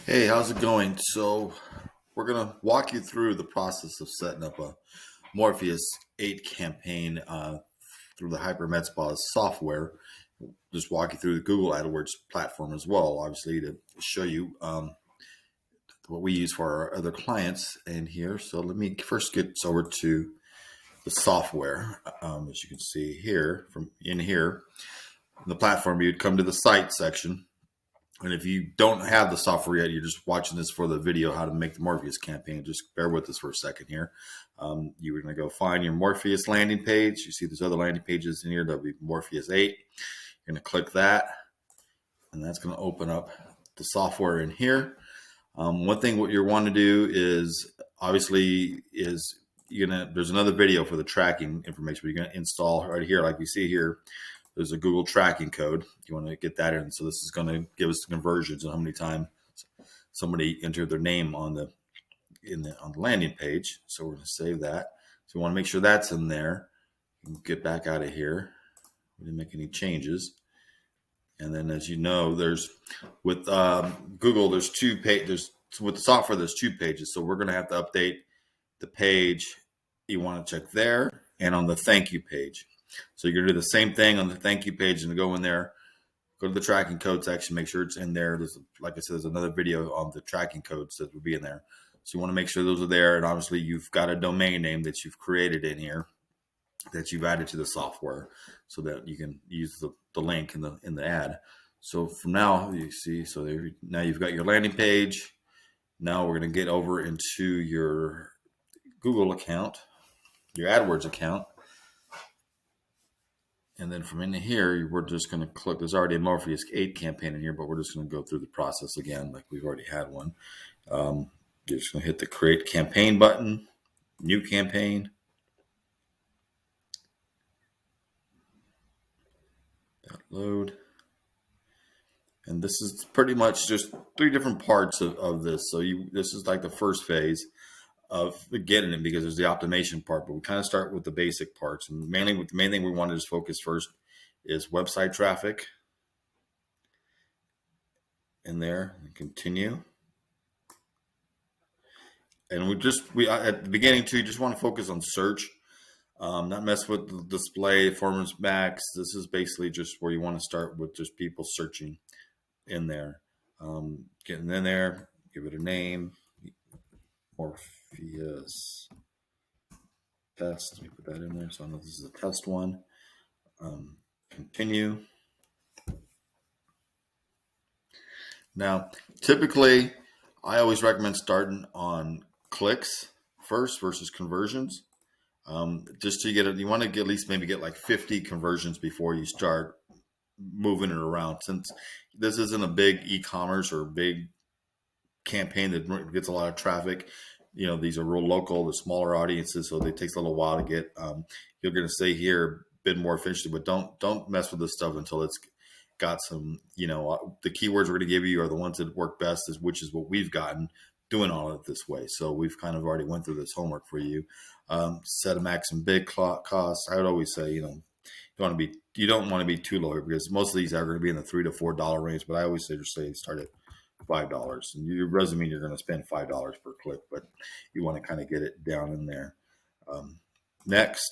Hey, how's it going? So, we're going to walk you through the process of setting up a Morpheus8 campaign through the HyperMedspa software. Just walk you through the Google AdWords platform as well, obviously, to show you what we use for our other clients in here. So, let me first get over to the software. As you can see here, from in here, in the platform, you'd come to the site section. And if you don't have the software yet, you're just watching this for the video, how to make the Morpheus campaign. Just bear with us for a second here. You're going to go find your Morpheus landing page. You see there's other landing pages in here. That'll be Morpheus8. You're going to click that, and that's going to open up the software in here. One thing what you want to do is obviously is there's another video for the tracking information. But you're going to install right here, like you see here. There's a Google tracking code. You want to get that in. So this is going to give us the conversions and how many times somebody entered their name on the landing page. So we're going to save that. So we want to make sure that's in there. Get back out of here. We didn't make any changes. And then, as you know, there's with Google, there's two pages. With the software, there's two pages. So we're going to have to update the page you want to check there and on the thank you page. So you're going to do the same thing on the thank you page and go in there, go to the tracking code section, make sure it's in there. There's, like I said, there's another video on the tracking codes that will be in there. So you want to make sure those are there. And obviously you've got a domain name that you've created in here that you've added to the software so that you can use the link in the ad. So from now, you see, so there, now you've got your landing page. Now we're going to get over into your Google account, your AdWords account. And then from in here, we're just going to click. There's already a Morpheus8 campaign in here, but we're just going to go through the process again, like we've already had one. You're just going to hit the Create Campaign button, New Campaign. Load. And this is pretty much just three different parts of this. So this is like the first phase of getting it, because there's the optimization part, but we kind of start with the basic parts. And mainly with the main thing we want to just focus first is website traffic in there, and continue. And we at the beginning too, you just want to focus on search, not mess with the display, performance max. This is basically just where you want to start with just people searching in there. Getting in there, give it a name, Morpheus test. Let me put that in there so I know this is a test one. Continue. Now, typically, I always recommend starting on clicks first versus conversions. Just to get it, you want to at least maybe get like 50 conversions before you start moving it around. Since this isn't a big e-commerce or big campaign that gets a lot of traffic, these are real local, they're smaller audiences, so it takes a little while to get. You're going to say here, bid more efficiently, but don't mess with this stuff until it's got some. The keywords we're going to give you are the ones that work best, which is what we've gotten doing all of it this way. So we've kind of already went through this homework for you. Set a max and bid costs. I would always say, you don't want to be too low, because most of these are going to be in the $3 to $4 range. But I always say start at $5, and your resume you're going to spend $5 per click, but you want to kind of get it down in there. Next,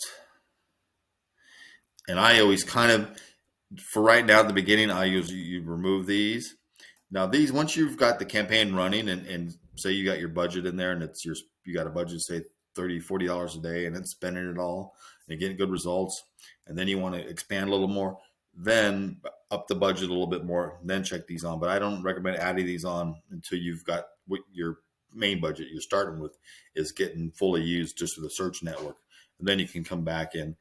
and I always kind of, for right now at the beginning, I usually you remove these. Now these, once you've got the campaign running and say you got your budget in there, and you got a budget, say $30, $40 a day, and then spending it all and getting good results, and then you want to expand a little more, then up the budget a little bit more, then check these on. But I don't recommend adding these on until you've got what your main budget you're starting with is getting fully used just for the search network. And then you can come back and,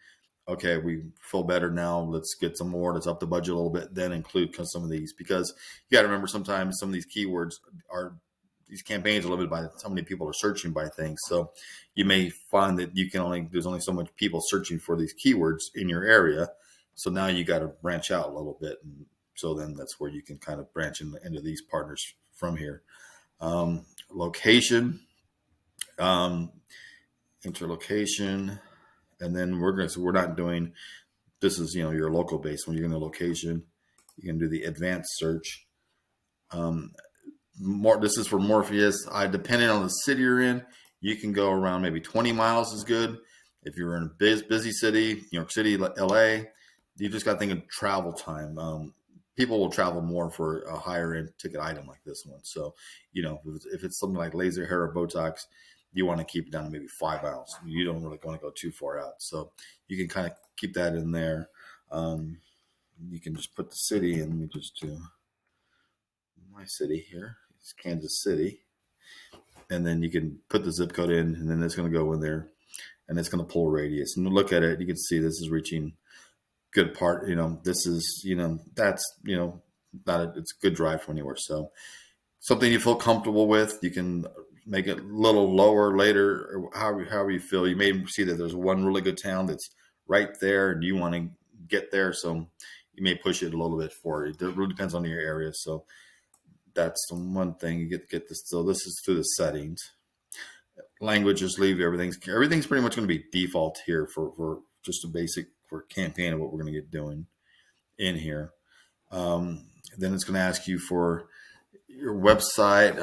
okay, we feel better now, let's get some more, let's up the budget a little bit, then include some of these. Because you got to remember, sometimes some of these keywords these campaigns are limited by how many people are searching by things. So you may find that there's only so much people searching for these keywords in your area. So now you got to branch out a little bit. And so then that's where you can kind of branch into these partners from here. Location, interlocation, and then we're not doing, this is, your local base. When you're in the location, you can do the advanced search. This is for Morpheus. Depending on the city you're in, you can go around maybe 20 miles is good. If you're in a busy city, New York City, LA, you just got to think of travel time. People will travel more for a higher end ticket item like this one. So, if it's something like laser hair or Botox, you want to keep it down to maybe 5 miles. You don't really want to go too far out. So you can kind of keep that in there. You can just put the city in. Let me just do my city here. It's Kansas City. And then you can put the zip code in, and then it's going to go in there, and it's going to pull a radius. And look at it. You can see this is reaching good part. This is, that's, it's a good drive from anywhere. So something you feel comfortable with, you can make it a little lower later, or however you feel. You may see that there's one really good town that's right there, and you want to get there. So you may push it a little bit forward. It really depends on your area. So that's the one thing you get this. So this is through the settings. Language, just leave everything's pretty much going to be default here for just a basic for campaign of what we're going to get doing in here. Then it's going to ask you for your website.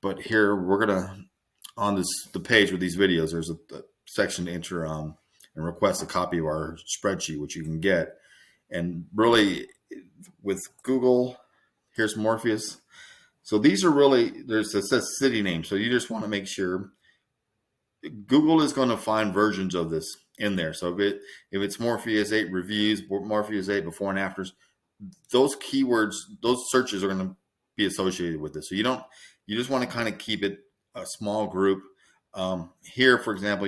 But here we're going to, on the page with these videos, there's a section to enter and request a copy of our spreadsheet, which you can get. And really with Google, here's Morpheus. So these are really, it says city name. So you just want to make sure Google is going to find versions of this in there. So if it's Morpheus8 reviews, Morpheus8 before and afters, those keywords, those searches are going to be associated with this. So you just want to kind of keep it a small group. Here, for example,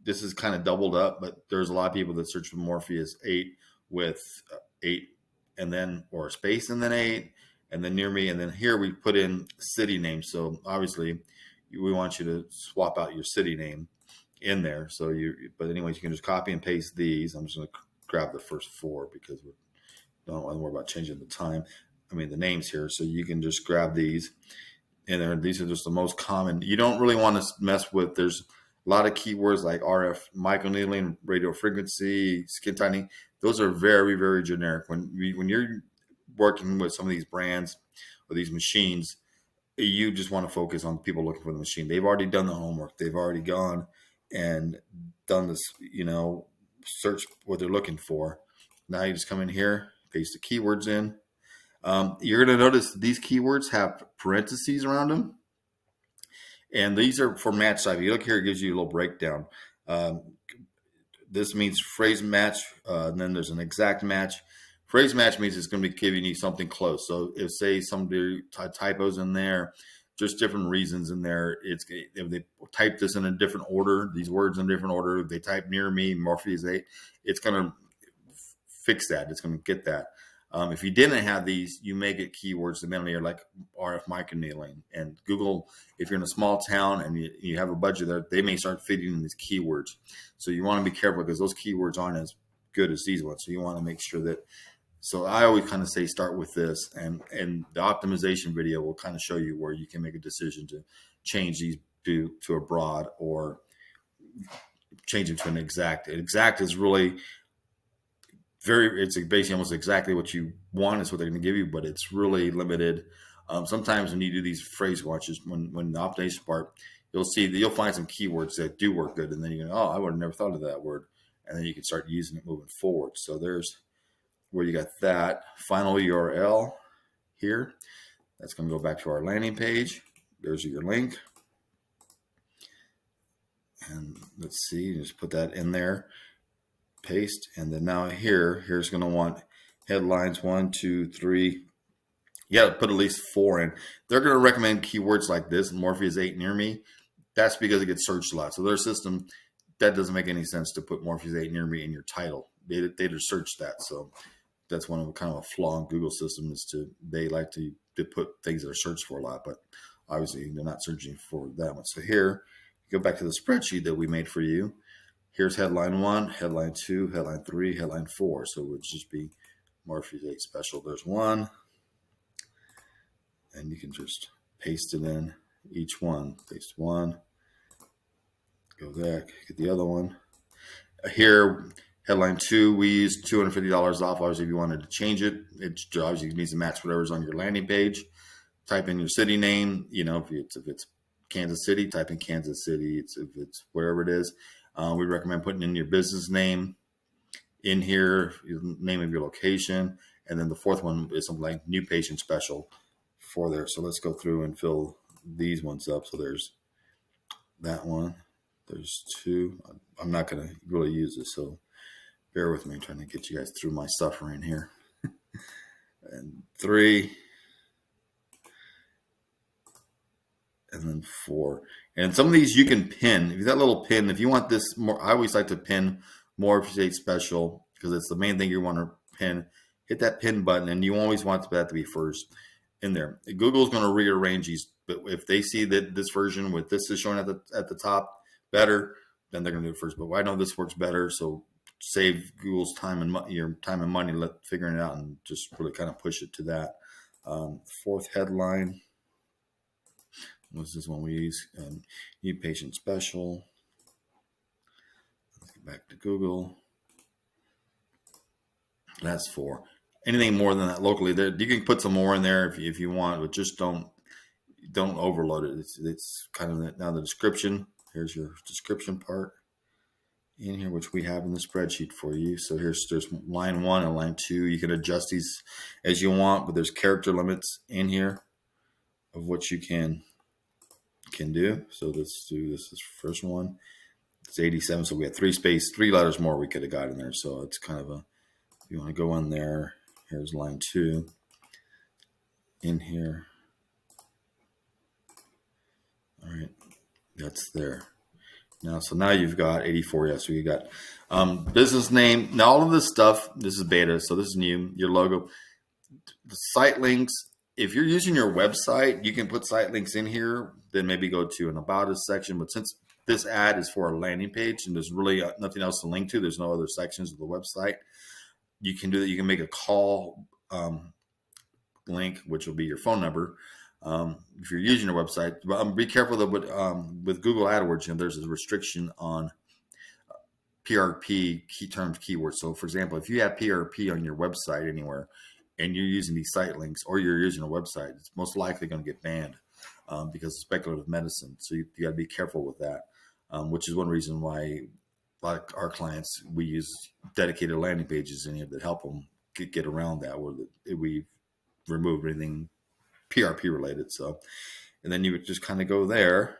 this is kind of doubled up, but there's a lot of people that search for Morpheus8 with 8 and then, or a space and then 8 and then near me. And then here we put in city name. So obviously we want you to swap out your city name in there. So but anyways, you can just copy and paste these. I'm just going to grab the first 4 because we don't want to worry about changing the names here. So you can just grab these. And these are just the most common. You don't really want to mess with, there's a lot of keywords like RF microneedling, radio frequency, skin tightening. Those are very, very generic. When you're working with some of these brands or these machines, you just want to focus on people looking for the machine. They've already done the homework. They've already gone and done this, search what they're looking for. Now you just come in here, paste the keywords in. You're going to notice these keywords have parentheses around them. And these are for match type. You look here, it gives you a little breakdown. This means phrase match, and then there's an exact match. Phrase match means it's going to be giving you something close. So if, say, somebody typos in there, just different reasons in there. If they type this in a different order, these words in a different order, they type near me, Morpheus8, it's going to fix that. It's going to get that. If you didn't have these, you may get keywords that mainly are like RF microneedling. And Google, if you're in a small town and you have a budget there, they may start feeding in these keywords. So you want to be careful because those keywords aren't as good as these ones. So you want to make sure that. So I always kind of say start with this, and the optimization video will kind of show you where you can make a decision to change these to a broad or change them to an exact. An exact is really it's basically almost exactly what you want is what they're going to give you, but it's really limited. Sometimes when you do these phrase watches, when the optimization part, you'll find some keywords that do work good, and then you go, oh, I would have never thought of that word, and then you can start using it moving forward. So there's where you got that final URL here. That's going to go back to our landing page. There's your link, and let's see, just put that in there. Paste, and then now here's going to want headlines 1, 2, 3. You got to put at least 4 in. They're going to recommend keywords like this, Morpheus8 near me. That's because it gets searched a lot. So their system, that doesn't make any sense to put Morpheus8 near me in your title. They just search that. So that's one of kind of a flaw in Google system is they like to put things that are searched for a lot, but obviously they're not searching for that much. So here, go back to the spreadsheet that we made for you. Here's headline 1, headline 2, headline 3, headline 4. So it would just be Morpheus8 special. There's 1. And you can just paste it in each one. Paste 1. Go back, get the other one. Here, headline 2, we use $250 off. Obviously, if you wanted to change it, it obviously needs to match whatever's on your landing page. type in your city name. If it's Kansas City, type in Kansas City. If it's wherever it is, we recommend putting in your business name in here, name of your location, and then the fourth one is something like new patient special for there. So let's go through and fill these ones up. So there's that one. There's two. I'm not going to really use this, so bear with me. I'm trying to get you guys through my suffering here. And 3, and then 4. And some of these you can pin. If you that little pin, if you want this more, I always like to pin Morpheus8 special because it's the main thing you want to pin. Hit that pin button, and you always want that to be first in there. Google's going to rearrange these, but if they see that this version with this is showing at the top better, then they're going to do it first. But I know this works better, so save Google's time and your time and money figuring it out, and just really kind of push it to that. Fourth headline was this one we use. New patient special. Let's get back to Google. That's 4. Anything more than that locally, there you can put some more in there if you want, but just don't overload it. It's kind of now the description. Here's your description part in here, which we have in the spreadsheet for you. So there's line 1 and line 2. You can adjust these as you want, but there's character limits in here of what you can do. So let's do this first one. It's 87, so we had 3 letters more we could have got in there. So it's kind of if you want to go in there, here's line 2 in here. All right, that's there. Now you've got 84. Yeah, so you got business name. Now all of this stuff, this is beta, so this is new. Your logo, the site links. If you're using your website, you can put site links in here. Then maybe go to an About Us section. But since this ad is for a landing page and there's really nothing else to link to, there's no other sections of the website. You can do that. You can make a call link, which will be your phone number. If you're using your website, be careful that with Google AdWords, there's a restriction on PRP key terms, keywords. So, for example, if you have PRP on your website anywhere, and you're using these site links, or you're using a website, it's most likely going to get banned because of speculative medicine. So you got to be careful with that, which is one reason why, like our clients, we use dedicated landing pages in here that help them get around that, where we remove anything PRP related. So, and then you would just kind of go there,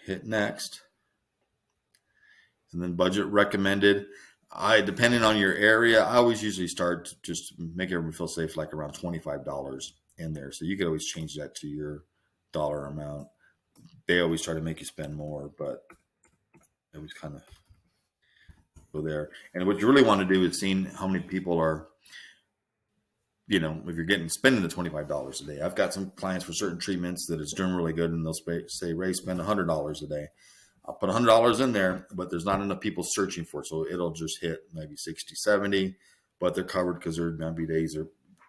hit next, and then budget recommended. Depending on your area, I always usually start to just make everyone feel safe, like around $25 in there. So you could always change that to your dollar amount. They always try to make you spend more, but it was kind of go there. And what you really want to do is seeing how many people are, if you're spending the $25 a day. I've got some clients for certain treatments that it's doing really good, and they'll say, Ray, spend $100 a day. I'll put $100 in there, but there's not enough people searching for it. So it'll just hit maybe 60, 70, but they're covered because there might be days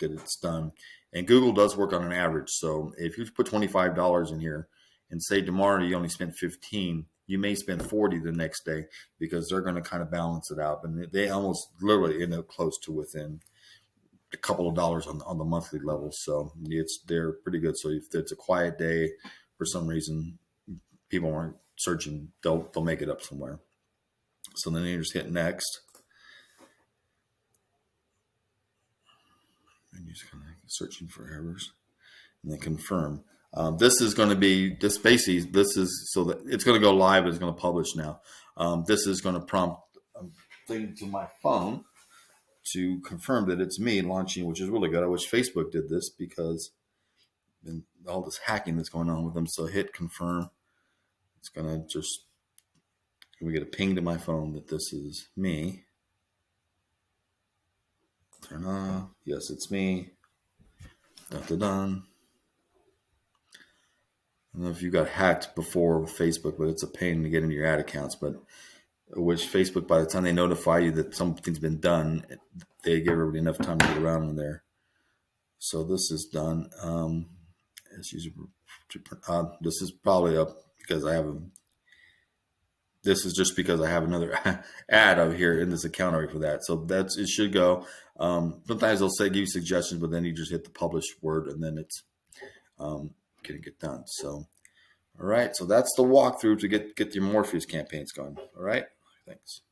that it's done. And Google does work on an average. So if you put $25 in here and say tomorrow you only spent 15, you may spend 40 the next day, because they're going to kind of balance it out. And they almost literally end up close to within a couple of dollars on the monthly level. So they're pretty good. So if it's a quiet day for some reason, people aren't searching, they'll make it up somewhere. So then you just hit next, and you're just kind of searching for errors, and then confirm. This is going to be so that it's going to go live. It's going to publish now. This is going to prompt a thing to my phone to confirm that it's me launching, which is really good. I wish Facebook did this, because all this hacking that's going on with them. So hit confirm. It's going to we get a ping to my phone that this is me. Turn off. Yes, it's me. Dun. I don't know if you got hacked before with Facebook, but it's a pain to get into your ad accounts. But which Facebook, by the time they notify you that something's been done, they give everybody enough time to get around in there. So this is done. This is probably up because I have this is just because I have another ad over here in this account already for that. So it should go. Sometimes they'll give you suggestions, but then you just hit the publish word, and then it's getting it done. So, all right. So that's the walkthrough to get your Morpheus campaigns going. All right. Thanks.